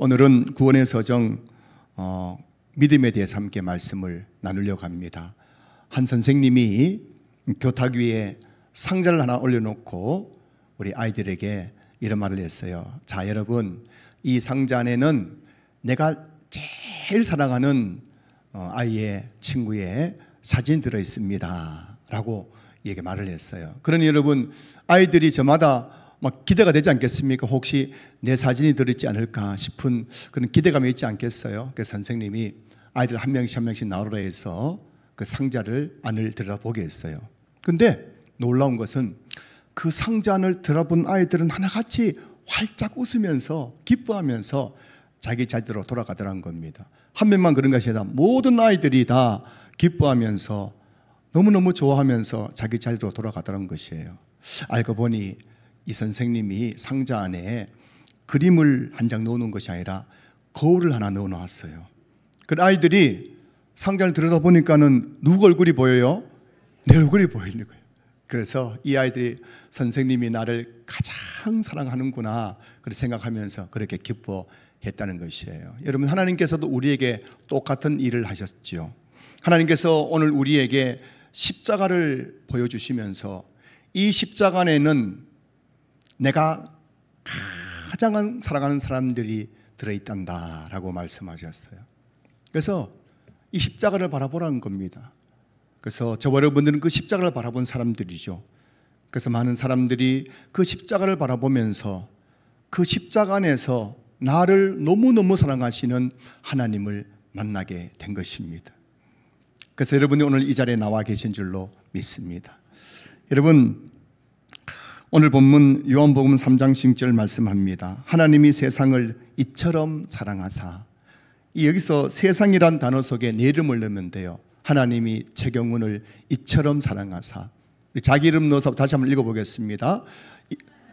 오늘은 구원의 서정 믿음에 대해서 함께 말씀을 나누려고 합니다. 한 선생님이 교탁 위에 상자를 하나 올려놓고 우리 아이들에게 이런 말을 했어요. 자, 여러분, 이 상자 안에는 내가 제일 사랑하는 아이의 친구의 사진이 들어있습니다 라고 이렇게 말을 했어요. 그러니 여러분, 아이들이 저마다 막 기대가 되지 않겠습니까? 혹시 내 사진이 들어있지 않을까 싶은 그런 기대감이 있지 않겠어요? 그래서 선생님이 아이들 한 명씩 나오라 해서 그 상자를 안을 들여다보게 했어요. 근데 놀라운 것은 그 상자 안을 들여다본 아이들은 하나같이 활짝 웃으면서 기뻐하면서 자기 자리로 돌아가더라는 겁니다. 한 명만 그런 것이 아니라 모든 아이들이 다 기뻐하면서 너무너무 좋아하면서 자기 자리로 돌아가더라는 것이에요. 알고 보니 이 선생님이 상자 안에 그림을 한 장 넣어놓은 것이 아니라 거울을 하나 넣어놨어요. 그 아이들이 상자를 들여다보니까는 누구 얼굴이 보여요? 내 얼굴이 보이는 거예요. 그래서 이 아이들이 선생님이 나를 가장 사랑하는구나 그렇게 생각하면서 그렇게 기뻐했다는 것이에요. 여러분, 하나님께서도 우리에게 똑같은 일을 하셨지요. 하나님께서 오늘 우리에게 십자가를 보여주시면서 이 십자가 안에는 내가 가장 사랑하는 사람들이 들어있단다라고 말씀하셨어요. 그래서 이 십자가를 바라보라는 겁니다. 그래서 저와 여러분들은 그 십자가를 바라본 사람들이죠. 그래서 많은 사람들이 그 십자가를 바라보면서 그 십자가 안에서 나를 너무너무 사랑하시는 하나님을 만나게 된 것입니다. 그래서 여러분이 오늘 이 자리에 나와 계신 줄로 믿습니다. 여러분, 오늘 본문 요한복음 3장 10절 말씀합니다. 하나님이 세상을 이처럼 사랑하사. 여기서 세상이란 단어 속에 내 이름을 넣으면 돼요. 하나님이 최경훈을 이처럼 사랑하사. 자기 이름 넣어서 다시 한번 읽어보겠습니다.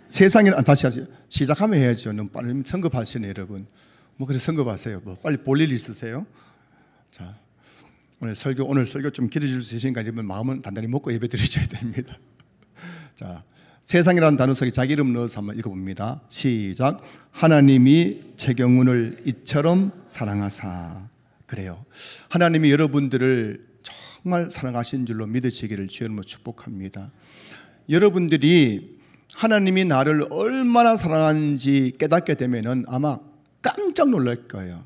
세상이란, 다시 시작하면 해야죠. 너무 빨리 성급하시네 여러분. 뭐 그래 성급하세요. 뭐 빨리 볼 일 있으세요? 자, 오늘 설교 좀 길어질 수 있으니까 마음은 단단히 먹고 예배 드리셔야 됩니다. 자, 세상이라는 단어 속에 자기 이름 넣어서 한번 읽어봅니다. 시작. 하나님이 최경훈을 이처럼 사랑하사. 그래요. 하나님이 여러분들을 정말 사랑하신 줄로 믿으시기를 주님으로 축복합니다. 여러분들이 하나님이 나를 얼마나 사랑하는지 깨닫게 되면은 아마 깜짝 놀랄 거예요.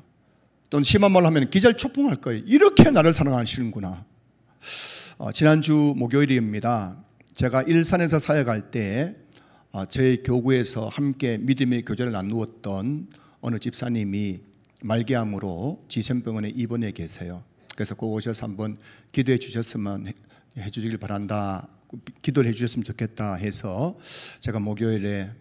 또는 심한 말로 하면 기절초풍할 거예요. 이렇게 나를 사랑하시는구나. 지난주 목요일입니다. 제가 일산에서 사역할 때 저희 교구에서 함께 믿음의 교제를 나누었던 어느 집사님이 말기암으로 지샘병원에 입원해 계세요. 그래서 꼭 오셔서 한번 기도해 주셨으면 해주시길 바란다, 기도를 해 주셨으면 좋겠다 해서 제가 목요일에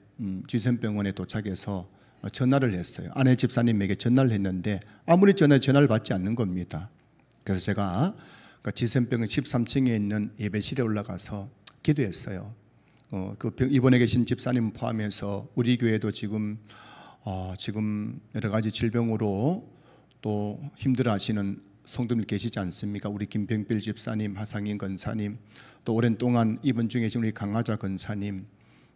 지샘병원에 도착해서 전화를 했어요. 아내 집사님에게 전화를 했는데 아무리 전화를 받지 않는 겁니다. 그래서 제가 지샘병원 13층에 있는 예배실에 올라가서 기도했어요. 입원해 계신 집사님 포함해서 우리 교회도 지금 여러 가지 질병으로 또 힘들어하시는 성도들 계시지 않습니까? 우리 김병필 집사님, 하상인 권사님, 또 오랜 동안 입원 중에 계신 우리 강하자 권사님,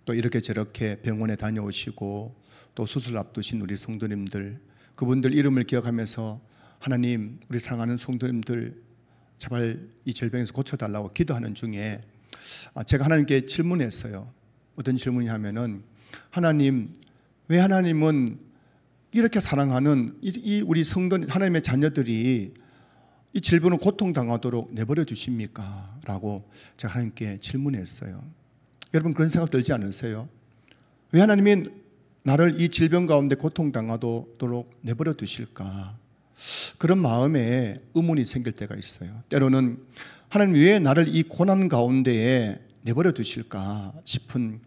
또 이렇게 저렇게 병원에 다녀오시고 또 수술 앞두신 우리 성도님들, 그분들 이름을 기억하면서 하나님, 우리 사랑하는 성도님들 제발 이 질병에서 고쳐달라고 기도하는 중에 제가 하나님께 질문했어요. 어떤 질문이 하면은, 하나님, 왜 하나님은 이렇게 사랑하는 이 우리 성도 하나님의 자녀들이 이 질병을 고통당하도록 내버려 주십니까? 라고 제가 하나님께 질문했어요. 여러분, 그런 생각 들지 않으세요? 왜 하나님이 나를 이 질병 가운데 고통당하도록 내버려 두실까? 그런 마음에 의문이 생길 때가 있어요. 때로는 하나님 왜 나를 이 고난 가운데에 내버려 두실까 싶은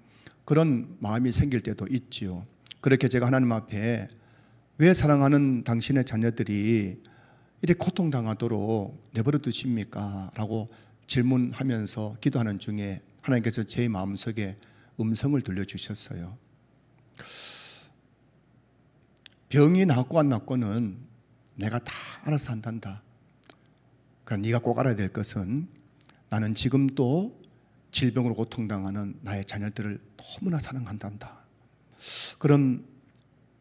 그런 마음이 생길 때도 있지요. 그렇게 제가 하나님 앞에 왜 사랑하는 당신의 자녀들이 이렇게 고통당하도록 내버려 두십니까? 라고 질문하면서 기도하는 중에 하나님께서 제 마음속에 음성을 들려주셨어요. 병이 낫고 안 낫고는 내가 다 알아서 한단다. 그럼 네가 꼭 알아야 될 것은 나는 지금도 질병으로 고통당하는 나의 자녀들을 너무나 사랑한단다. 그런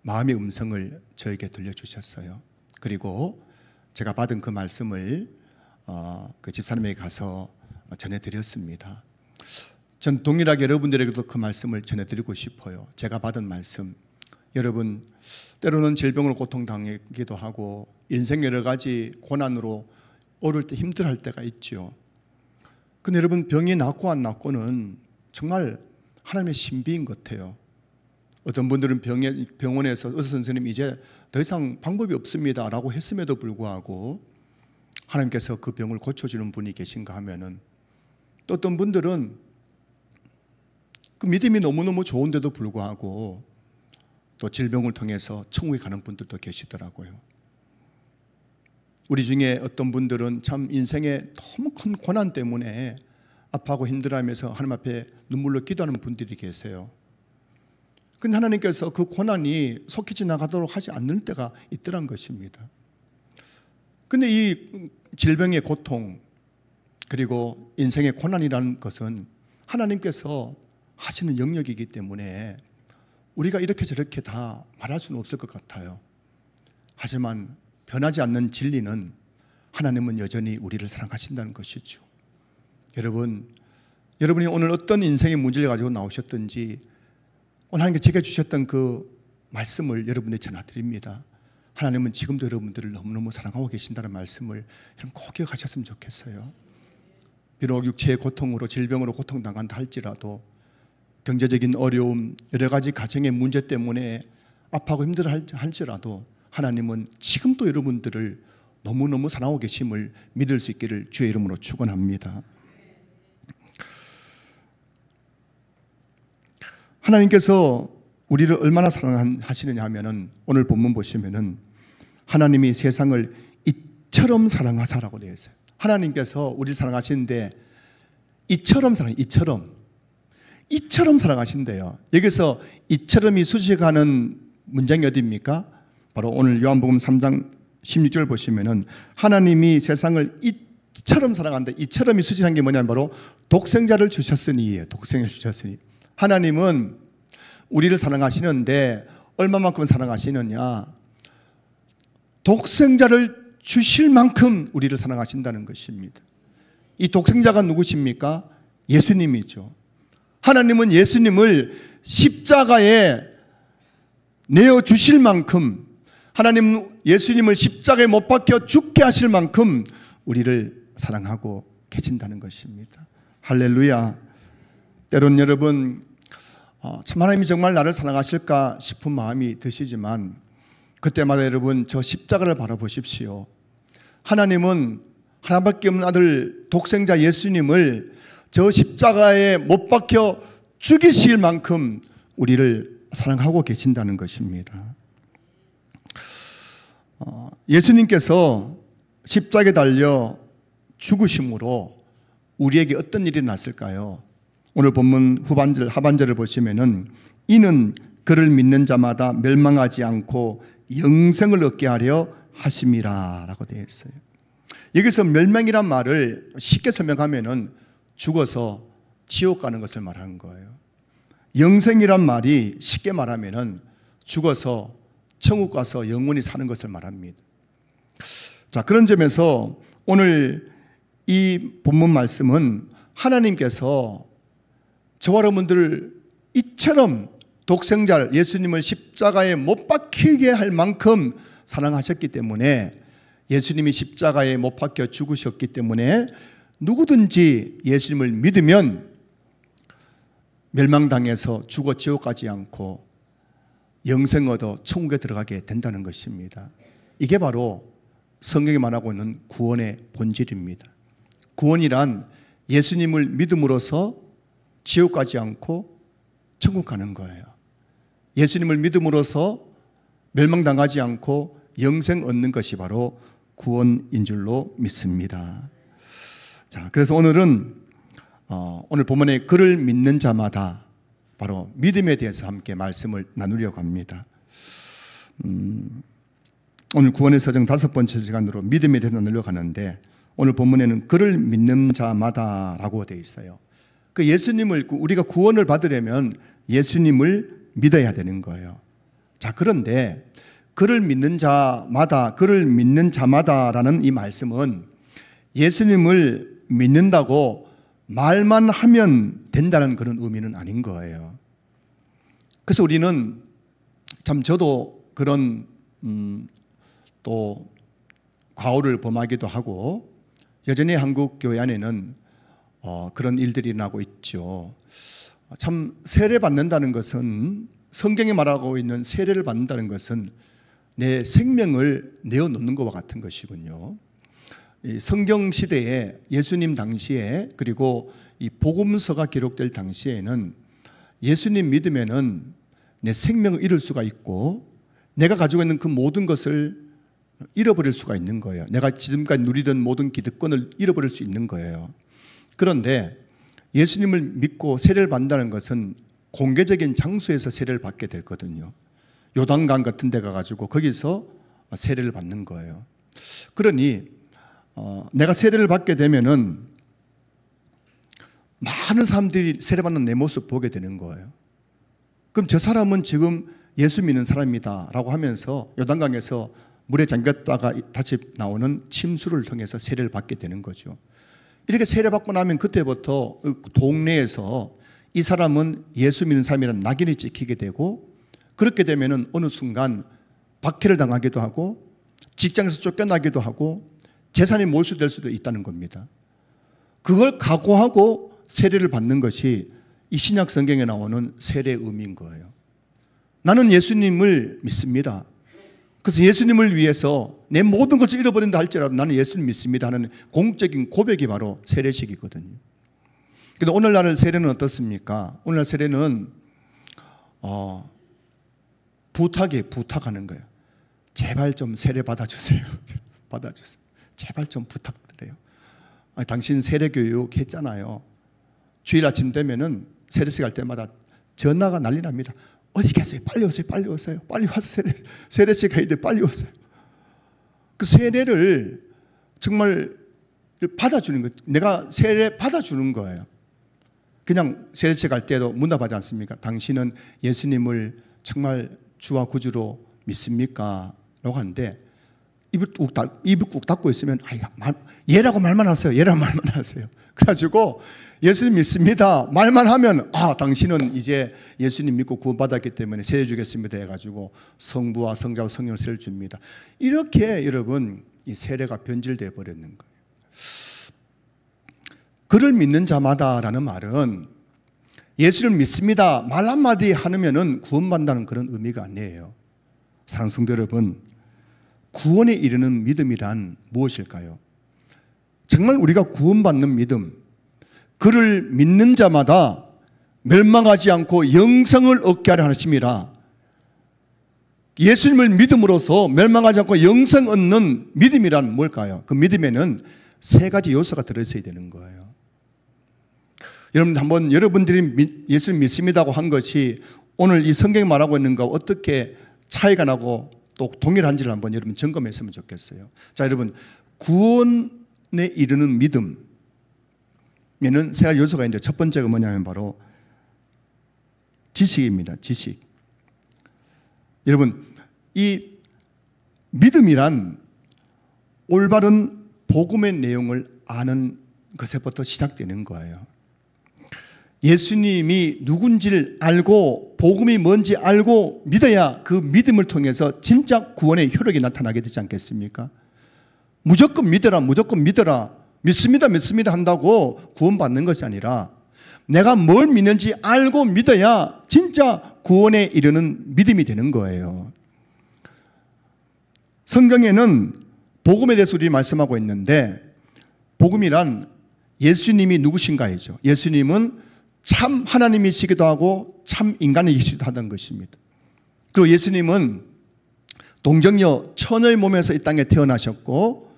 마음의 음성을 저에게 들려주셨어요. 그리고 제가 받은 그 말씀을 그 집사님에게 가서 전해드렸습니다. 전 동일하게 여러분들에게도 그 말씀을 전해드리고 싶어요. 제가 받은 말씀, 여러분 때로는 질병으로 고통당하기도 하고 인생 여러 가지 고난으로 어려울 때 힘들어할 때가 있죠. 근데 여러분 병이 낫고 안 낫고는 정말 하나님의 신비인 것 같아요. 어떤 분들은 병원에서 의사 선생님이 이제 더 이상 방법이 없습니다 라고 했음에도 불구하고 하나님께서 그 병을 고쳐주는 분이 계신가 하면은, 또 어떤 분들은 그 믿음이 너무너무 좋은데도 불구하고 또 질병을 통해서 천국에 가는 분들도 계시더라고요. 우리 중에 어떤 분들은 참 인생에 너무 큰 고난 때문에 아파하고 힘들어하면서 하나님 앞에 눈물로 기도하는 분들이 계세요. 근데 하나님께서 그 고난이 속히 지나가도록 하지 않는 때가 있더란 것입니다. 근데 이 질병의 고통 그리고 인생의 고난이라는 것은 하나님께서 하시는 영역이기 때문에 우리가 이렇게 저렇게 다 말할 수는 없을 것 같아요. 하지만 변하지 않는 진리는 하나님은 여전히 우리를 사랑하신다는 것이죠. 여러분이 오늘 어떤 인생의 문제를 가지고 나오셨든지 오늘 하나님께 제게 주셨던 그 말씀을 여러분에게 전해드립니다. 하나님은 지금도 여러분들을 너무너무 사랑하고 계신다는 말씀을 여러분 꼭 기억하셨으면 좋겠어요. 비록 육체의 고통으로 질병으로 고통당한다 할지라도, 경제적인 어려움, 여러 가지 가정의 문제 때문에 아파하고 힘들어 할지라도 하나님은 지금도 여러분들을 너무너무 사랑하고 계심을 믿을 수 있기를 주의 이름으로 축원합니다. 하나님께서 우리를 얼마나 사랑하시느냐 하면은 오늘 본문 보시면은 하나님이 세상을 이처럼 사랑하사라고 되어 있어요. 하나님께서 우리를 사랑하시는데 이처럼 사랑하신대요. 여기서 이처럼이 수식하는 문장이 어디입니까? 바로 오늘 요한복음 3장 16절 보시면은 하나님이 세상을 이처럼 사랑한다. 이처럼이 수식한 게 뭐냐면 바로 독생자를 주셨으니예요. 독생자를 주셨으니. 하나님은 우리를 사랑하시는데 얼마만큼 사랑하시느냐? 독생자를 주실 만큼 우리를 사랑하신다는 것입니다. 이 독생자가 누구십니까? 예수님이죠. 하나님은 예수님을 십자가에 내어주실 만큼, 하나님은 예수님을 십자가에 못 박혀 죽게 하실 만큼 우리를 사랑하고 계신다는 것입니다. 할렐루야. 때론 여러분 참 하나님이 정말 나를 사랑하실까 싶은 마음이 드시지만 그때마다 여러분 저 십자가를 바라보십시오. 하나님은 하나밖에 없는 아들 독생자 예수님을 저 십자가에 못 박혀 죽이실 만큼 우리를 사랑하고 계신다는 것입니다. 예수님께서 십자가에 달려 죽으심으로 우리에게 어떤 일이 났을까요? 오늘 본문 하반절을 보시면은 이는 그를 믿는 자마다 멸망하지 않고 영생을 얻게 하려 하심이라 라고 되어 있어요. 여기서 멸망이란 말을 쉽게 설명하면은 죽어서 지옥 가는 것을 말하는 거예요. 영생이란 말이 쉽게 말하면은 죽어서 천국 가서 영원히 사는 것을 말합니다. 자, 그런 점에서 오늘 이 본문 말씀은 하나님께서 저와 여러분들을 이처럼 독생자 예수님을 십자가에 못 박히게 할 만큼 사랑하셨기 때문에, 예수님이 십자가에 못 박혀 죽으셨기 때문에 누구든지 예수님을 믿으면 멸망당해서 죽어 지옥 가지 않고 영생 얻어 천국에 들어가게 된다는 것입니다. 이게 바로 성경이 말하고 있는 구원의 본질입니다. 구원이란 예수님을 믿음으로써 지옥 가지 않고 천국 가는 거예요. 예수님을 믿음으로써 멸망당하지 않고 영생 얻는 것이 바로 구원인 줄로 믿습니다. 자, 그래서 오늘은 오늘 본문에 그를 믿는 자마다 바로 믿음에 대해서 함께 말씀을 나누려고 합니다. 오늘 구원의 서정 5번째 시간으로 믿음에 대해서 나누려고 하는데, 오늘 본문에는 그를 믿는 자마다 라고 되어 있어요. 그 예수님을, 우리가 구원을 받으려면 예수님을 믿어야 되는 거예요. 자, 그런데 그를 믿는 자마다라는 이 말씀은 예수님을 믿는다고 말만 하면 된다는 그런 의미는 아닌 거예요. 그래서 우리는 참 저도 그런 또 과오를 범하기도 하고 여전히 한국 교회 안에는 그런 일들이 나고 있죠. 참 세례 받는다는 것은, 성경이 말하고 있는 세례를 받는다는 것은 내 생명을 내어놓는 것과 같은 것이군요. 이 성경 시대에 예수님 당시에, 그리고 이 복음서가 기록될 당시에는 예수님 믿으면은 내 생명을 잃을 수가 있고 내가 가지고 있는 그 모든 것을 잃어버릴 수가 있는 거예요. 내가 지금까지 누리던 모든 기득권을 잃어버릴 수 있는 거예요. 그런데 예수님을 믿고 세례를 받는다는 것은 공개적인 장소에서 세례를 받게 되거든요. 요단강 같은 데 가가지고 거기서 세례를 받는 거예요. 그러니 내가 세례를 받게 되면은 많은 사람들이 세례받는 내 모습 보게 되는 거예요. 그럼 저 사람은 지금 예수 믿는 사람이다 라고 하면서 요단강에서 물에 잠겼다가 다시 나오는 침수를 통해서 세례를 받게 되는 거죠. 이렇게 세례받고 나면 그때부터 동네에서 이 사람은 예수 믿는 사람이라는 낙인이 찍히게 되고, 그렇게 되면은 어느 순간 박해를 당하기도 하고 직장에서 쫓겨나기도 하고 재산이 몰수될 수도 있다는 겁니다. 그걸 각오하고 세례를 받는 것이 이 신약 성경에 나오는 세례의 의미인 거예요. 나는 예수님을 믿습니다. 그래서 예수님을 위해서 내 모든 것을 잃어버린다 할지라도 나는 예수님 믿습니다 하는 공적인 고백이 바로 세례식이거든요. 그런데 오늘날 세례는 어떻습니까? 오늘날 세례는 부탁하는 거예요. 제발 좀 세례 받아주세요. 받아주세요. 제발 좀 부탁드려요. 당신 세례교육 했잖아요. 주일 아침 되면은 세례식 할 때마다 전화가 난리 납니다. 어디 계세요? 빨리 오세요. 빨리 오세요. 빨리 와서 세례식 해야 돼. 빨리 오세요. 그 세례를 정말 받아주는 거, 내가 세례 받아주는 거예요. 그냥 세례식 할 때도 문답하지 않습니까? 당신은 예수님을 정말 주와 구주로 믿습니까? 라고 하는데 입을 꾹 닫고 있으면 얘라고 말만 하세요. 얘라고 말만 하세요. 그래가지고 예수님 믿습니다 말만 하면 당신은 이제 예수님 믿고 구원받았기 때문에 세례 주겠습니다 해가지고 성부와 성자와 성령을 세례를 줍니다. 이렇게 여러분 이 세례가 변질되어 버렸는 거예요. 그를 믿는 자마다라는 말은 예수를 믿습니다 말 한마디 하면은 구원받는다는 그런 의미가 아니에요. 사랑하는 성도 여러분, 구원에 이르는 믿음이란 무엇일까요? 정말 우리가 구원받는 믿음, 그를 믿는 자마다 멸망하지 않고 영생을 얻게 하려 하심이라. 예수님을 믿음으로써 멸망하지 않고 영생 얻는 믿음이란 뭘까요? 그 믿음에는 세 가지 요소가 들어있어야 되는 거예요. 여러분, 한번 여러분들이 예수님 믿습니다고 한 것이 오늘 이 성경이 말하고 있는 것과 어떻게 차이가 나고 또 동일한지를 한번 여러분 점검했으면 좋겠어요. 자, 여러분, 구원에 이르는 믿음에는 세 가지 요소가 있는데 첫 번째가 뭐냐면 바로 지식입니다. 지식. 여러분, 이 믿음이란 올바른 복음의 내용을 아는 것에부터 시작되는 거예요. 예수님이 누군지를 알고 복음이 뭔지 알고 믿어야 그 믿음을 통해서 진짜 구원의 효력이 나타나게 되지 않겠습니까? 무조건 믿어라, 무조건 믿어라, 믿습니다, 믿습니다 한다고 구원받는 것이 아니라 내가 뭘 믿는지 알고 믿어야 진짜 구원에 이르는 믿음이 되는 거예요. 성경에는 복음에 대해서 우리 말씀하고 있는데, 복음이란 예수님이 누구신가이죠. 예수님은 참 하나님이시기도 하고 참 인간이시기도 하던 것입니다. 그리고 예수님은 동정녀 처녀의 몸에서 이 땅에 태어나셨고,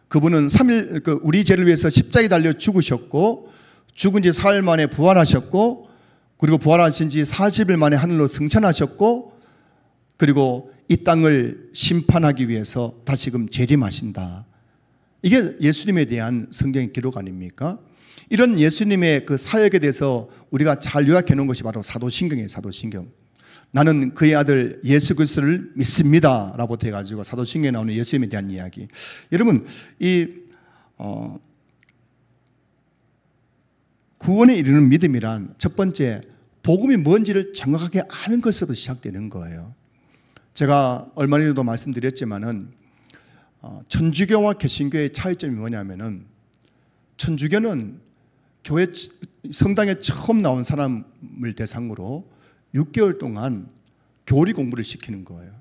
그분은 3일 우리 죄를 위해서 십자가에 달려 죽으셨고, 죽은 지 4일 만에 부활하셨고, 그리고 부활하신 지 40일 만에 하늘로 승천하셨고, 그리고 이 땅을 심판하기 위해서 다시금 재림하신다. 이게 예수님에 대한 성경의 기록 아닙니까? 이런 예수님의 그 사역에 대해서 우리가 잘 요약해 놓은 것이 바로 사도신경이에요. 사도신경. 나는 그의 아들 예수 그리스도를 믿습니다 라고 해가지고 사도신경에 나오는 예수님에 대한 이야기. 여러분, 이 구원에 이르는 믿음이란 첫 번째, 복음이 뭔지를 정확하게 아는 것으로 시작되는 거예요. 제가 얼마 전에도 말씀드렸지만은 천주교와 개신교의 차이점이 뭐냐면은, 천주교는 교회 성당에 처음 나온 사람을 대상으로 6개월 동안 교리 공부를 시키는 거예요.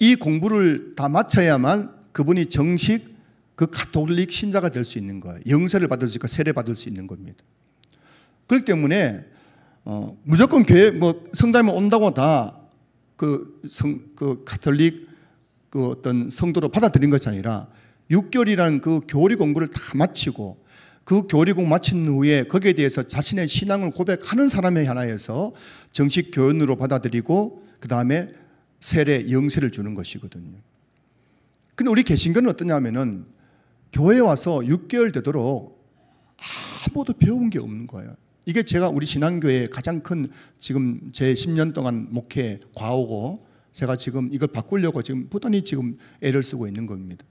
이 공부를 다 마쳐야만 그분이 정식 그 가톨릭 신자가 될 수 있는 거예요. 영세를 받을 수 있고 세례 받을 수 있는 겁니다. 그렇기 때문에 무조건 교회 성당에 온다고 다 그 가톨릭 그 어떤 성도로 받아들인 것이 아니라 6개월이라는 그 교리 공부를 다 마치고 그 교리 공부 마친 후에 거기에 대해서 자신의 신앙을 고백하는 사람에 하나여서 정식 교연으로 받아들이고 그 다음에 세례, 영세를 주는 것이거든요. 근데 우리 개신교는 어떠냐면은 교회에 와서 6개월 되도록 아무도 배운 게 없는 거예요. 이게 제가 우리 신앙교회의 가장 큰 지금 제 10년 동안 목회 과오고, 제가 지금 이걸 바꾸려고 지금 부단히 지금 애를 쓰고 있는 겁니다.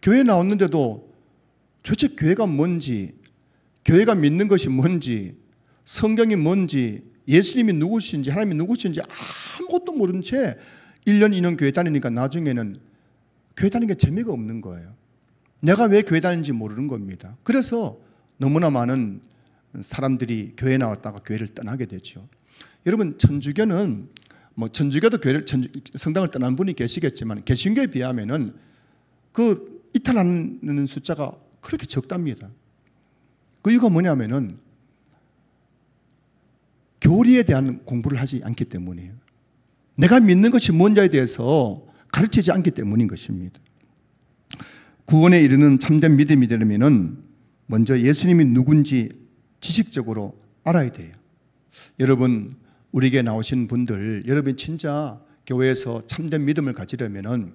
교회에 나왔는데도 도대체 교회가 뭔지, 교회가 믿는 것이 뭔지, 성경이 뭔지, 예수님이 누구신지, 하나님이 누구신지 아무것도 모른 채 1년, 2년 교회 다니니까 나중에는 교회 다니는 게 재미가 없는 거예요. 내가 왜 교회 다니는지 모르는 겁니다. 그래서 너무나 많은 사람들이 교회에 나왔다가 교회를 떠나게 되죠. 여러분, 천주교는 천주교도 성당을 떠난 분이 계시겠지만 개신교에 비하면은 그 이탈하는 숫자가 그렇게 적답니다. 그 이유가 뭐냐면은 교리에 대한 공부를 하지 않기 때문이에요. 내가 믿는 것이 뭔지에 대해서 가르치지 않기 때문인 것입니다. 구원에 이르는 참된 믿음이 되려면은 먼저 예수님이 누군지 지식적으로 알아야 돼요. 여러분, 우리에게 나오신 분들, 여러분이 진짜 교회에서 참된 믿음을 가지려면은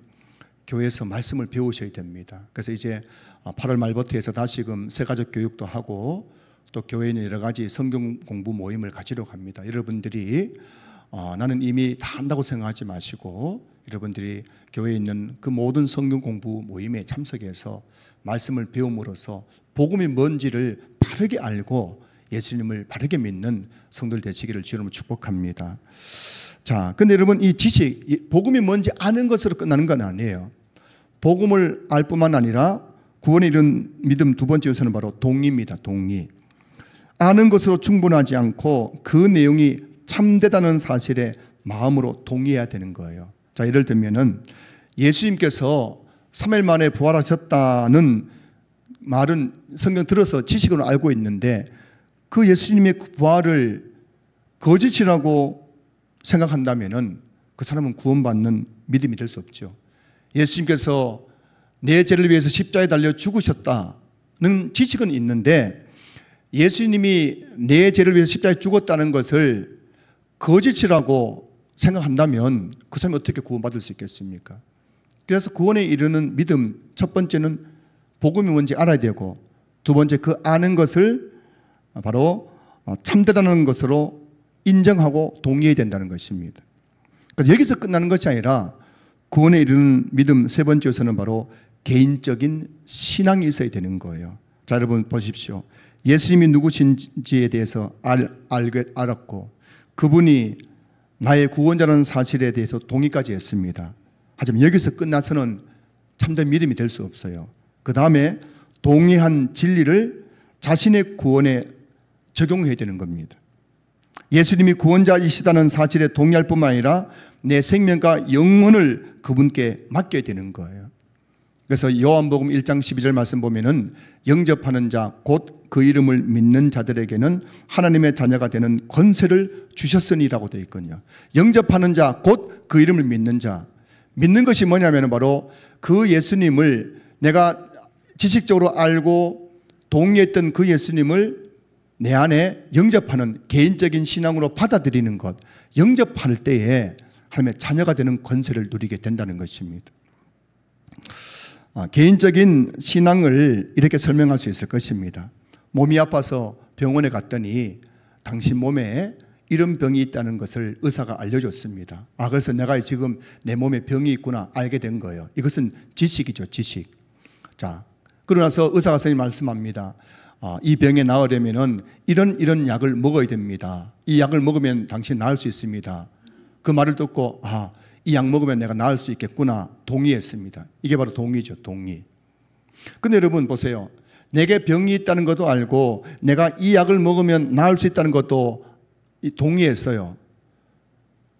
교회에서 말씀을 배우셔야 됩니다. 그래서 이제 8월 말부터 해서 다시금 새가족 교육도 하고 또 교회에 있는 여러 가지 성경 공부 모임을 가지러 갑니다. 여러분들이 나는 이미 다 한다고 생각하지 마시고 여러분들이 교회에 있는 그 모든 성경 공부 모임에 참석해서 말씀을 배움으로써 복음이 뭔지를 바르게 알고 예수님을 바르게 믿는 성도들 되시기를 주님으로 축복합니다. 자, 근데 여러분, 이 지식, 복음이 뭔지 아는 것으로 끝나는 건 아니에요. 복음을 알 뿐만 아니라 구원에 이른 믿음 두 번째 요소는 바로 동의입니다. 동의. 아는 것으로 충분하지 않고 그 내용이 참되다는 사실에 마음으로 동의해야 되는 거예요. 자, 예를 들면은 예수님께서 3일 만에 부활하셨다는 말은 성경 들어서 지식으로 알고 있는데 그 예수님의 부활을 거짓이라고 생각한다면은 그 사람은 구원받는 믿음이 될 수 없죠. 예수님께서 내 죄를 위해서 십자가에 달려 죽으셨다는 지식은 있는데 예수님이 내 죄를 위해서 십자가에 죽었다는 것을 거짓이라고 생각한다면 그 사람이 어떻게 구원받을 수 있겠습니까? 그래서 구원에 이르는 믿음, 첫 번째는 복음이 뭔지 알아야 되고, 두 번째 그 아는 것을 바로 참되다는 것으로 인정하고 동의해야 된다는 것입니다. 그러니까 여기서 끝나는 것이 아니라 구원에 이르는 믿음 세 번째 요소는 바로 개인적인 신앙이 있어야 되는 거예요. 자, 여러분 보십시오. 예수님이 누구신지에 대해서 알았고 그분이 나의 구원자라는 사실에 대해서 동의까지 했습니다. 하지만 여기서 끝나서는 참된 믿음이 될 수 없어요. 그 다음에 동의한 진리를 자신의 구원에 적용해야 되는 겁니다. 예수님이 구원자이시다는 사실에 동의할 뿐만 아니라 내 생명과 영혼을 그분께 맡겨야 되는 거예요. 그래서 요한복음 1장 12절 말씀 보면은 영접하는 자 곧 그 이름을 믿는 자들에게는 하나님의 자녀가 되는 권세를 주셨으니라고 되어 있거든요. 영접하는 자 곧 그 이름을 믿는 자. 믿는 것이 뭐냐면 바로 그 예수님을 내가 지식적으로 알고 동의했던 그 예수님을 내 안에 영접하는 개인적인 신앙으로 받아들이는 것. 영접할 때에 하나님의 자녀가 되는 권세를 누리게 된다는 것입니다. 개인적인 신앙을 이렇게 설명할 수 있을 것입니다. 몸이 아파서 병원에 갔더니 당신 몸에 이런 병이 있다는 것을 의사가 알려줬습니다. 그래서 내가 지금 내 몸에 병이 있구나 알게 된 거예요. 이것은 지식이죠, 지식. 자, 그러고 나서 의사가 선생님 말씀합니다. 이 병에 나으려면은 이런 약을 먹어야 됩니다. 이 약을 먹으면 당신 나을 수 있습니다. 그 말을 듣고 이 약 먹으면 내가 나을 수 있겠구나 동의했습니다. 이게 바로 동의죠, 동의. 근데 여러분 보세요. 내게 병이 있다는 것도 알고 내가 이 약을 먹으면 나을 수 있다는 것도 동의했어요.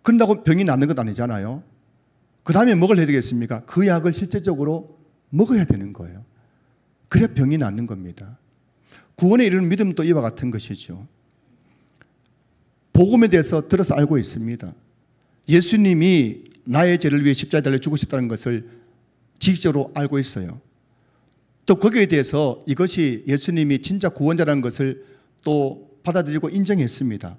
그런다고 병이 낫는 것 아니잖아요. 그 다음에 뭘 해야 되겠습니까? 그 약을 실제적으로 먹어야 되는 거예요. 그래야 병이 낫는 겁니다. 구원에 이르는 믿음도 이와 같은 것이죠. 복음에 대해서 들어서 알고 있습니다. 예수님이 나의 죄를 위해 십자가에 달려 죽으셨다는 것을 지식적으로 알고 있어요. 또 거기에 대해서 이것이 예수님이 진짜 구원자라는 것을 또 받아들이고 인정했습니다.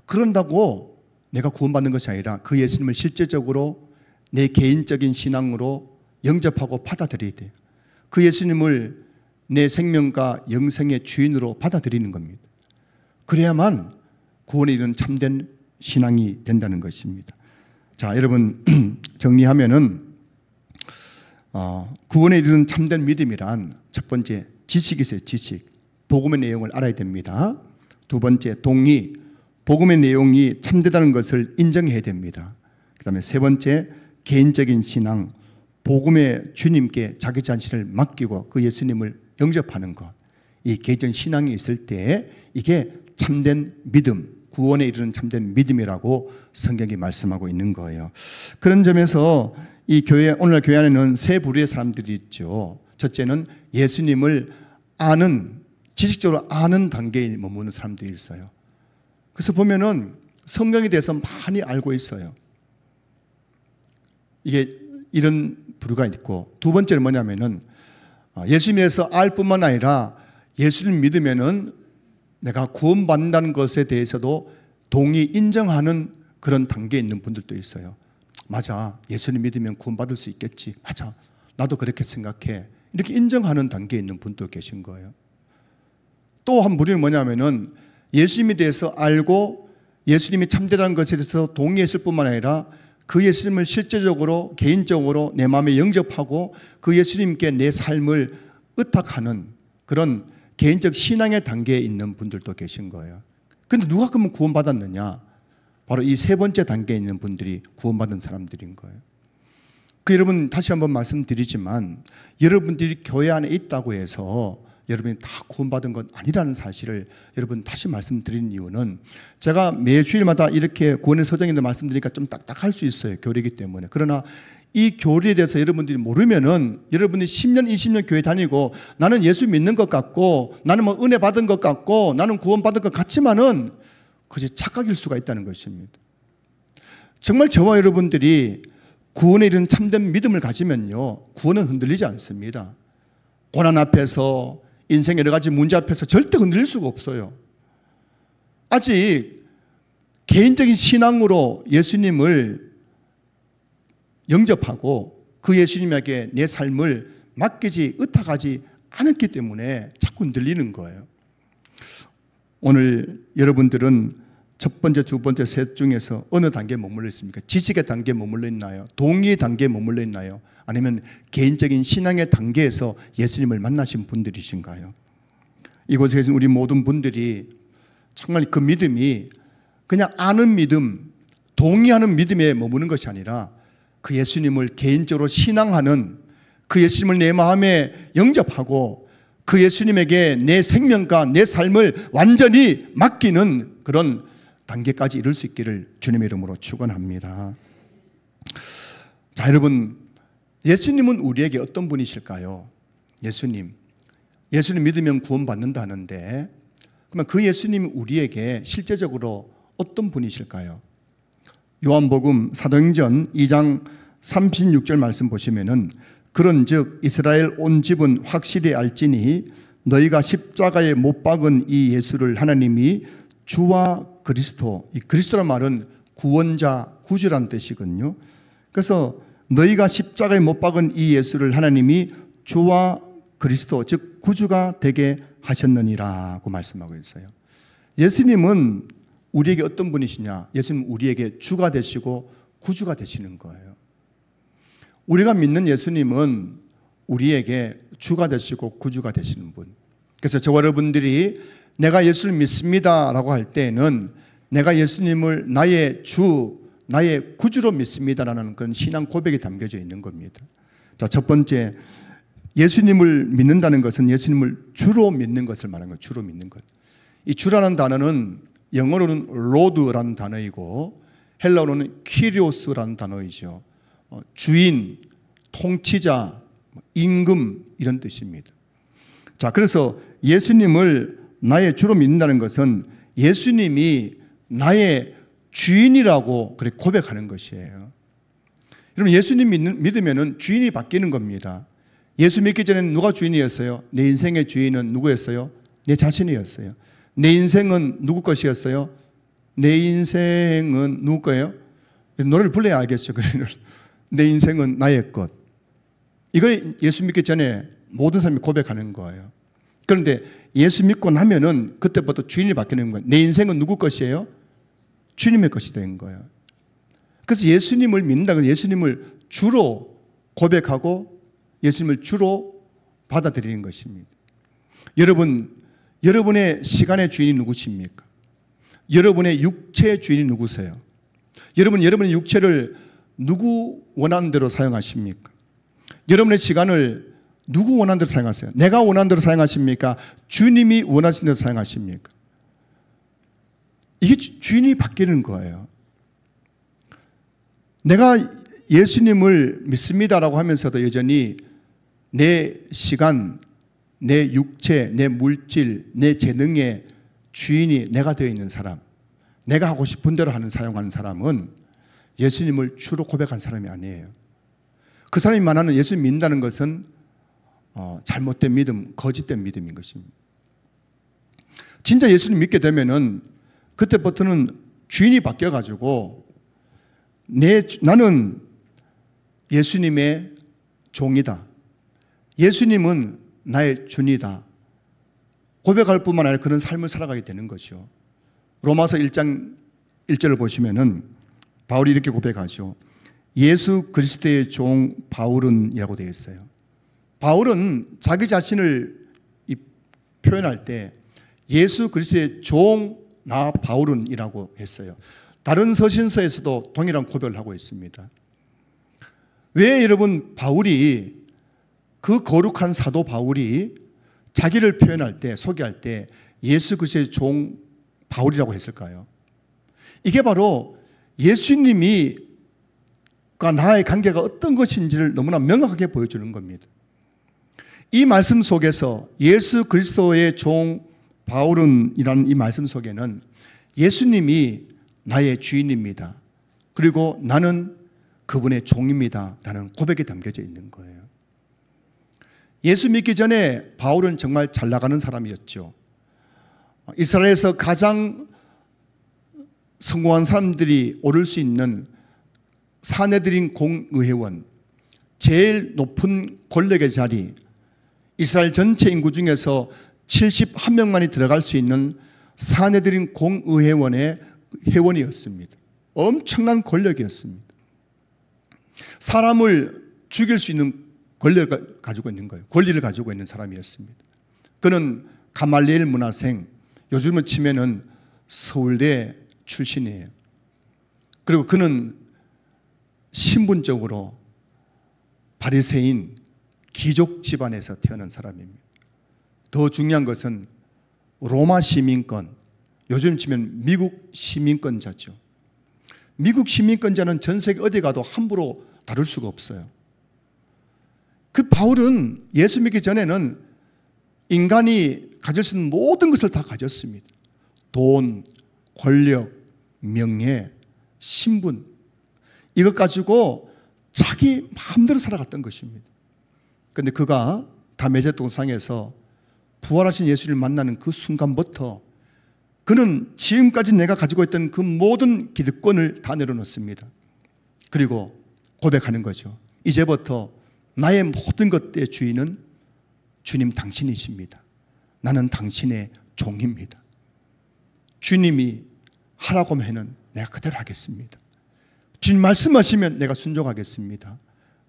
그런다고 내가 구원받는 것이 아니라 그 예수님을 실제적으로 내 개인적인 신앙으로 영접하고 받아들여야 돼요. 그 예수님을 내 생명과 영생의 주인으로 받아들이는 겁니다. 그래야만 구원에 이르는 참된 신앙이 된다는 것입니다. 자, 여러분 정리하면은 구원에 이르는 참된 믿음이란 첫 번째 지식이세요. 지식. 복음의 내용을 알아야 됩니다. 두 번째 동의. 복음의 내용이 참되다는 것을 인정해야 됩니다. 그 다음에 세 번째 개인적인 신앙. 복음의 주님께 자기 자신을 맡기고 그 예수님을 영접하는 것. 이 개인적인 신앙이 있을 때 이게 참된 믿음, 구원에 이르는 참된 믿음이라고 성경이 말씀하고 있는 거예요. 그런 점에서 이 교회, 오늘날 교회 안에는 세 부류의 사람들이 있죠. 첫째는 예수님을 아는, 지식적으로 아는 단계에 머무는 사람들이 있어요. 그래서 보면은 성경에 대해서 많이 알고 있어요. 이게 이런 부류가 있고, 두 번째는 뭐냐면은 예수님에 대해서 알 뿐만 아니라 예수님 믿으면은 내가 구원받는다는 것에 대해서도 동의 인정하는 그런 단계에 있는 분들도 있어요. 맞아, 예수님 믿으면 구원받을 수 있겠지. 맞아, 나도 그렇게 생각해. 이렇게 인정하는 단계에 있는 분도 계신 거예요. 또 한 부류는 뭐냐면은 예수님에 대해서 알고 예수님이 참되다는 것에 대해서 동의했을 뿐만 아니라 그 예수님을 실제적으로 개인적으로 내 마음에 영접하고 그 예수님께 내 삶을 의탁하는 그런 개인적 신앙의 단계에 있는 분들도 계신 거예요. 그런데 누가 그러면 구원받았느냐? 바로 이 세 번째 단계에 있는 분들이 구원받은 사람들인 거예요. 여러분 다시 한번 말씀드리지만 여러분들이 교회 안에 있다고 해서 여러분이 다 구원받은 건 아니라는 사실을 여러분 다시 말씀드리는 이유는 제가 매 주일마다 이렇게 구원의 서정인들 말씀드리니까 좀 딱딱할 수 있어요. 교리이기 때문에. 그러나 이 교리에 대해서 여러분들이 모르면은 여러분이 10년, 20년 교회 다니고 나는 예수 믿는 것 같고 나는 뭐 은혜 받은 것 같고 나는 구원받은 것 같지만은 그것이 착각일 수가 있다는 것입니다. 정말 저와 여러분들이 구원에 이른 참된 믿음을 가지면요, 구원은 흔들리지 않습니다. 고난 앞에서 인생의 여러 가지 문제 앞에서 절대 흔들릴 수가 없어요. 아직 개인적인 신앙으로 예수님을 영접하고 그 예수님에게 내 삶을 맡기지 의탁하지 않았기 때문에 자꾸 흔들리는 거예요. 오늘 여러분들은 첫 번째, 두 번째, 셋 중에서 어느 단계에 머물러 있습니까? 지식의 단계에 머물러 있나요? 동의의 단계에 머물러 있나요? 아니면 개인적인 신앙의 단계에서 예수님을 만나신 분들이신가요? 이곳에 계신 우리 모든 분들이 정말 그 믿음이 그냥 아는 믿음, 동의하는 믿음에 머무는 것이 아니라 그 예수님을 개인적으로 신앙하는, 그 예수님을 내 마음에 영접하고 그 예수님에게 내 생명과 내 삶을 완전히 맡기는 그런 단계까지 이룰 수 있기를 주님의 이름으로 축원합니다. 자, 여러분, 예수님은 우리에게 어떤 분이실까요? 예수님 믿으면 구원받는다 하는데 그러면 그 예수님이 우리에게 실제적으로 어떤 분이실까요? 요한복음 사도행전 2장 36절 말씀 보시면은 그런즉 이스라엘 온 집은 확실히 알지니 너희가 십자가에 못 박은 이 예수를 하나님이 주와 그리스도, 이 그리스도란 말은 구원자, 구주라는 뜻이거든요. 그래서 너희가 십자가에 못 박은 이 예수를 하나님이 주와 그리스도, 즉 구주가 되게 하셨느니라고 말씀하고 있어요. 예수님은 우리에게 어떤 분이시냐? 예수님 우리에게 주가 되시고 구주가 되시는 거예요. 우리가 믿는 예수님은 우리에게 주가 되시고 구주가 되시는 분. 그래서 저와 여러분들이 내가 예수를 믿습니다 라고 할 때에는 내가 예수님을 나의 주, 나의 구주로 믿습니다라는 그런 신앙 고백이 담겨져 있는 겁니다. 자, 첫 번째, 예수님을 믿는다는 것은 예수님을 주로 믿는 것을 말하는 거예요. 주로 믿는 것. 이 주라는 단어는 영어로는 로드라는 단어이고 헬라어로는 키리오스라는 단어이죠. 주인, 통치자, 임금 이런 뜻입니다. 자, 그래서 예수님을 나의 주로 믿는다는 것은 예수님이 나의 주인이라고 그렇게 고백하는 것이에요. 여러분, 예수님 믿으면 주인이 바뀌는 겁니다. 예수 믿기 전에는 누가 주인이었어요? 내 인생의 주인은 누구였어요? 내 자신이었어요. 내 인생은 누구 것이었어요? 내 인생은 누구 거예요? 노래를 불러야 알겠죠. 내 인생은 나의 것. 이걸 예수 믿기 전에 모든 사람이 고백하는 거예요. 그런데 예수 믿고 나면은 그때부터 주인이 바뀌는 거예요. 내 인생은 누구 것이에요? 주님의 것이 된 거예요. 그래서 예수님을 믿는다는 건 예수님을 주로 고백하고 예수님을 주로 받아들이는 것입니다. 여러분, 여러분의 시간의 주인이 누구십니까? 여러분의 육체의 주인이 누구세요? 여러분의 육체를 누구 원하는 대로 사용하십니까? 여러분의 시간을 누구 원하는 대로 사용하세요? 내가 원하는 대로 사용하십니까? 주님이 원하시는 대로 사용하십니까? 이게 주인이 바뀌는 거예요. 내가 예수님을 믿습니다라고 하면서도 여전히 내 시간, 내 육체, 내 물질, 내 재능의 주인이 내가 되어 있는 사람, 내가 하고 싶은 대로 사용하는 사람은 예수님을 주로 고백한 사람이 아니에요. 그 사람이 말하는 예수님 믿는다는 것은 잘못된 믿음, 거짓된 믿음인 것입니다. 진짜 예수님 믿게 되면은 그때부터는 주인이 바뀌어가지고 나는 예수님의 종이다. 예수님은 나의 주니다. 고백할 뿐만 아니라 그런 삶을 살아가게 되는 것이요. 로마서 1장 1절을 보시면은 바울이 이렇게 고백하죠. 예수 그리스도의 종 바울은 이라고 되어 있어요. 바울은 자기 자신을 표현할 때 예수 그리스도의 종 나 바울은 이라고 했어요. 다른 서신서에서도 동일한 고백을 하고 있습니다. 왜 여러분 바울이 그 거룩한 사도 바울이 자기를 표현할 때 소개할 때 예수 그리스도의 종 바울이라고 했을까요? 이게 바로 예수님이 나의 관계가 어떤 것인지를 너무나 명확하게 보여주는 겁니다. 이 말씀 속에서 예수 그리스도의 종 바울은 이라는 이 말씀 속에는 예수님이 나의 주인입니다. 그리고 나는 그분의 종입니다. 라는 고백이 담겨져 있는 거예요. 예수 믿기 전에 바울은 정말 잘 나가는 사람이었죠. 이스라엘에서 가장 성공한 사람들이 오를 수 있는 사내들인 공의회원, 제일 높은 권력의 자리, 이스라엘 전체 인구 중에서 71명만이 들어갈 수 있는 사내들인 공의회원의 회원이었습니다. 엄청난 권력이었습니다. 사람을 죽일 수 있는 권리를 가지고 있는 거예요. 권리를 가지고 있는 사람이었습니다. 그는 가말리엘 문화생, 요즘으로 치면은 서울대 출신이에요. 그리고 그는 신분적으로 바리새인 귀족 집안에서 태어난 사람입니다. 더 중요한 것은 로마 시민권, 요즘 치면 미국 시민권자죠. 미국 시민권자는 전 세계 어디 가도 함부로 다룰 수가 없어요. 그 바울은 예수 믿기 전에는 인간이 가질 수 있는 모든 것을 다 가졌습니다. 돈, 권력, 명예, 신분, 이것 가지고 자기 마음대로 살아갔던 것입니다. 그런데 그가 다메섹 동상에서 부활하신 예수를 만나는 그 순간부터 그는 지금까지 내가 가지고 있던 그 모든 기득권을 다 내려놓습니다. 그리고 고백하는 거죠. 이제부터 나의 모든 것의 주인은 주님 당신이십니다. 나는 당신의 종입니다. 주님이 하라고 하면 내가 그대로 하겠습니다. 주님 말씀하시면 내가 순종하겠습니다.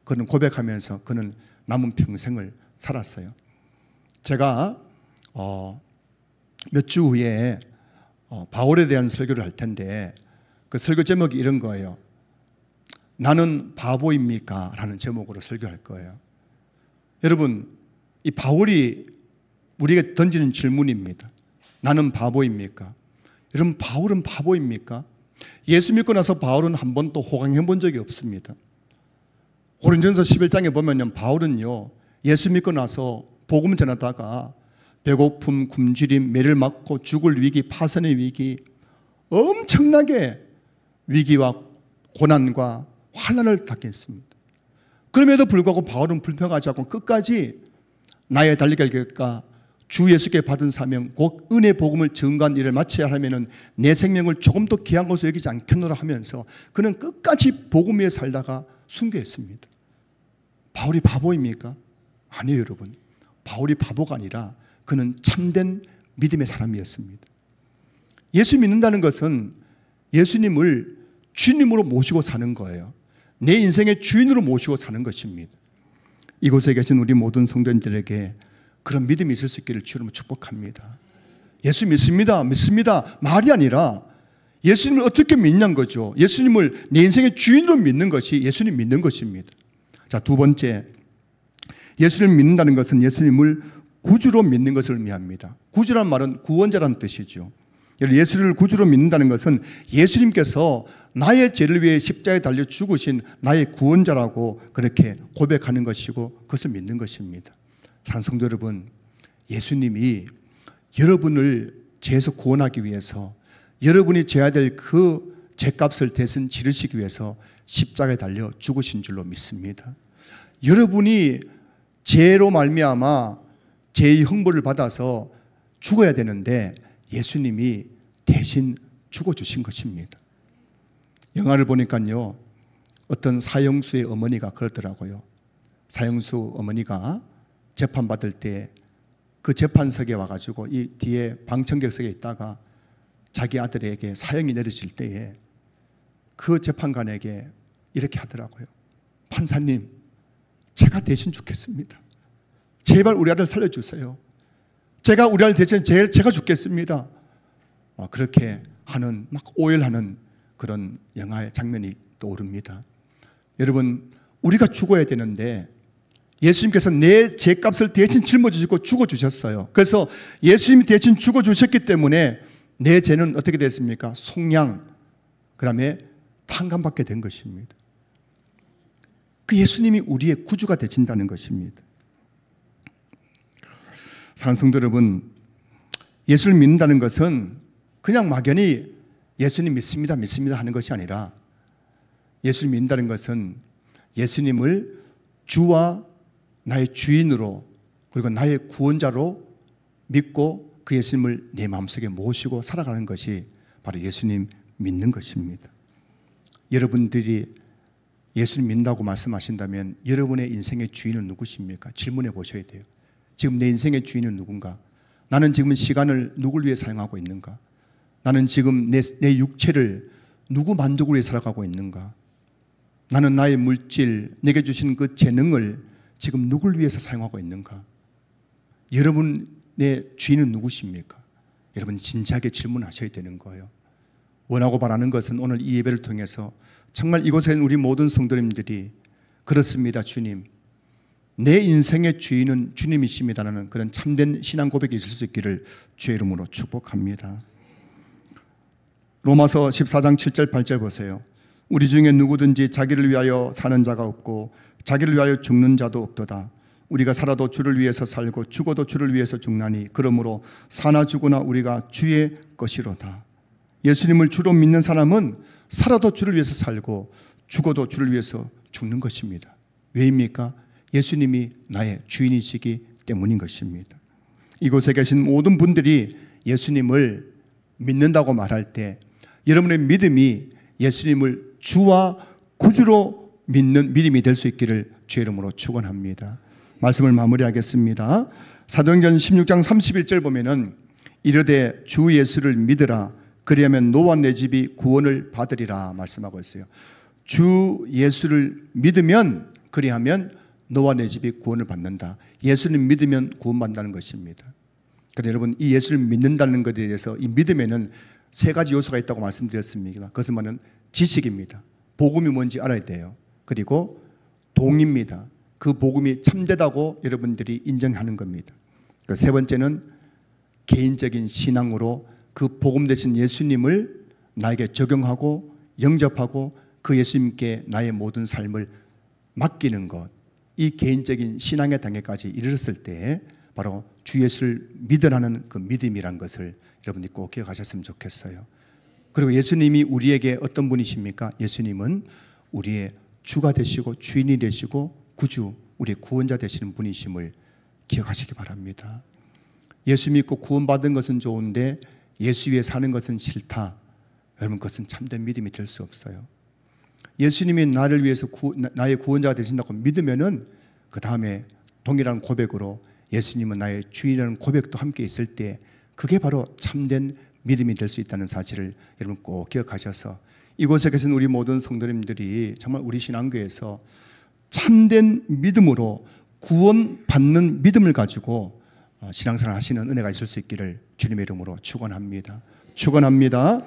그는 고백하면서 그는 남은 평생을 살았어요. 제가 몇 주 후에 바울에 대한 설교를 할 텐데 그 설교 제목이 이런 거예요. 나는 바보입니까? 라는 제목으로 설교할 거예요. 여러분, 이 바울이 우리에게 던지는 질문입니다. 나는 바보입니까? 여러분, 바울은 바보입니까? 예수 믿고 나서 바울은 한 번도 호강해 본 적이 없습니다. 고린도전서 11장에 보면요, 바울은요, 예수 믿고 나서 복음 전하다가 배고픔, 굶주림, 매를 맞고 죽을 위기, 파선의 위기, 엄청나게 위기와 고난과 환난을 당했습니다. 그럼에도 불구하고 바울은 불평하지 않고 끝까지 나의 달리기의 결과 주 예수께 받은 사명, 곧 은혜 복음을 증거한 일을 마쳐야 하면은 내 생명을 조금 더 귀한 것으로 여기지 않겠노라 하면서 그는 끝까지 복음 위에 살다가 순교했습니다. 바울이 바보입니까? 아니에요, 여러분. 바울이 바보가 아니라 그는 참된 믿음의 사람이었습니다. 예수 믿는다는 것은 예수님을 주님으로 모시고 사는 거예요. 내 인생의 주인으로 모시고 사는 것입니다. 이곳에 계신 우리 모든 성도님들에게 그런 믿음이 있을 수 있기를 주님으로 축복합니다. 예수 믿습니다. 믿습니다. 말이 아니라 예수님을 어떻게 믿냐는 거죠. 예수님을 내 인생의 주인으로 믿는 것이 예수님 믿는 것입니다. 자, 두 번째, 예수님을 믿는다는 것은 예수님을 구주로 믿는 것을 의미합니다. 구주란 말은 구원자라는 뜻이죠. 예수를 구주로 믿는다는 것은 예수님께서 나의 죄를 위해 십자가에 달려 죽으신 나의 구원자라고 그렇게 고백하는 것이고 그것을 믿는 것입니다. 사랑하는 성도 여러분, 예수님이 여러분을 죄에서 구원하기 위해서 여러분이 져야 될 그 죄값을 대신 치르시기 위해서 십자가에 달려 죽으신 줄로 믿습니다. 여러분이 죄로 말미암아 죄의 형벌을 받아서 죽어야 되는데 예수님이 대신 죽어주신 것입니다. 영화를 보니까요, 어떤 사형수의 어머니가 그러더라고요. 사형수 어머니가 재판받을 때 그 재판석에 와가지고 이 뒤에 방청객석에 있다가 자기 아들에게 사형이 내려질 때에 그 재판관에게 이렇게 하더라고요. 판사님, 제가 대신 죽겠습니다. 제발 우리 아들 살려주세요. 제가 우리 아들 대신 제가 죽겠습니다. 그렇게 하는, 막 오열하는 그런 영화의 장면이 떠오릅니다. 여러분, 우리가 죽어야 되는데 예수님께서 내 죄값을 대신 짊어지시고 죽어주셨어요. 그래서 예수님이 대신 죽어주셨기 때문에 내 죄는 어떻게 됐습니까? 속량, 그 다음에 탕감받게 된 것입니다. 그 예수님이 우리의 구주가 되신다는 것입니다. 사랑하는 성도 여러분, 예수를 믿는다는 것은 그냥 막연히 예수님 믿습니다 하는 것이 아니라 예수를 믿는다는 것은 예수님을 주와 나의 주인으로 그리고 나의 구원자로 믿고 그 예수님을 내 마음속에 모시고 살아가는 것이 바로 예수님 믿는 것입니다. 여러분들이 예수님 믿는다고 말씀하신다면 여러분의 인생의 주인은 누구십니까? 질문해 보셔야 돼요. 지금 내 인생의 주인은 누군가? 나는 지금 시간을 누굴 위해 사용하고 있는가? 나는 지금 내 육체를 누구 만족을 위해 살아가고 있는가? 나는 나의 물질, 내게 주신 그 재능을 지금 누굴 위해서 사용하고 있는가? 여러분의 주인은 누구십니까? 여러분 진지하게 질문하셔야 되는 거예요. 원하고 바라는 것은 오늘 이 예배를 통해서 정말 이곳에 있는 우리 모든 성도님들이 그렇습니다. 주님, 내 인생의 주인은 주님이십니다라는 그런 참된 신앙 고백이 있을 수 있기를 주의 이름으로 축복합니다. 로마서 14장 7절 8절 보세요. 우리 중에 누구든지 자기를 위하여 사는 자가 없고 자기를 위하여 죽는 자도 없도다. 우리가 살아도 주를 위해서 살고 죽어도 주를 위해서 죽나니 그러므로 사나 죽으나 우리가 주의 것이로다. 예수님을 주로 믿는 사람은 살아도 주를 위해서 살고 죽어도 주를 위해서 죽는 것입니다. 왜입니까? 예수님이 나의 주인이시기 때문인 것입니다. 이곳에 계신 모든 분들이 예수님을 믿는다고 말할 때 여러분의 믿음이 예수님을 주와 구주로 믿는 믿음이 될 수 있기를 주의 이름으로 축원합니다. 말씀을 마무리하겠습니다. 사도행전 16장 31절 보면은 이르되 주 예수를 믿으라 그리하면 너와 내 집이 구원을 받으리라 말씀하고 있어요. 주 예수를 믿으면, 그리하면 너와 내 집이 구원을 받는다. 예수를 믿으면 구원받는다는 것입니다. 그런데 여러분, 이 예수를 믿는다는 것에 대해서 이 믿음에는 세 가지 요소가 있다고 말씀드렸습니다. 그것은 뭐냐면 지식입니다. 복음이 뭔지 알아야 돼요. 그리고 동의입니다. 그 복음이 참되다고 여러분들이 인정하는 겁니다. 세 번째는 개인적인 신앙으로 그 복음 되신 예수님을 나에게 적용하고 영접하고 그 예수님께 나의 모든 삶을 맡기는 것. 이 개인적인 신앙의 단계까지 이르렀을 때 바로 주 예수를 믿으라는 그 믿음이란 것을 여러분이 꼭 기억하셨으면 좋겠어요. 그리고 예수님이 우리에게 어떤 분이십니까? 예수님은 우리의 주가 되시고 주인이 되시고 구주, 우리의 구원자 되시는 분이심을 기억하시기 바랍니다. 예수 믿고 구원받은 것은 좋은데 예수 위에 사는 것은 싫다. 여러분, 그것은 참된 믿음이 될 수 없어요. 예수님이 나를 위해서 나의 구원자가 되신다고 믿으면은 그 다음에 동일한 고백으로 예수님은 나의 주인이라는 고백도 함께 있을 때 그게 바로 참된 믿음이 될 수 있다는 사실을 여러분 꼭 기억하셔서 이곳에 계신 우리 모든 성도님들이 정말 우리 신앙교회에서 참된 믿음으로 구원받는 믿음을 가지고 신앙생활 하시는 은혜가 있을 수 있기를 주님의 이름으로 축원합니다. 축원합니다.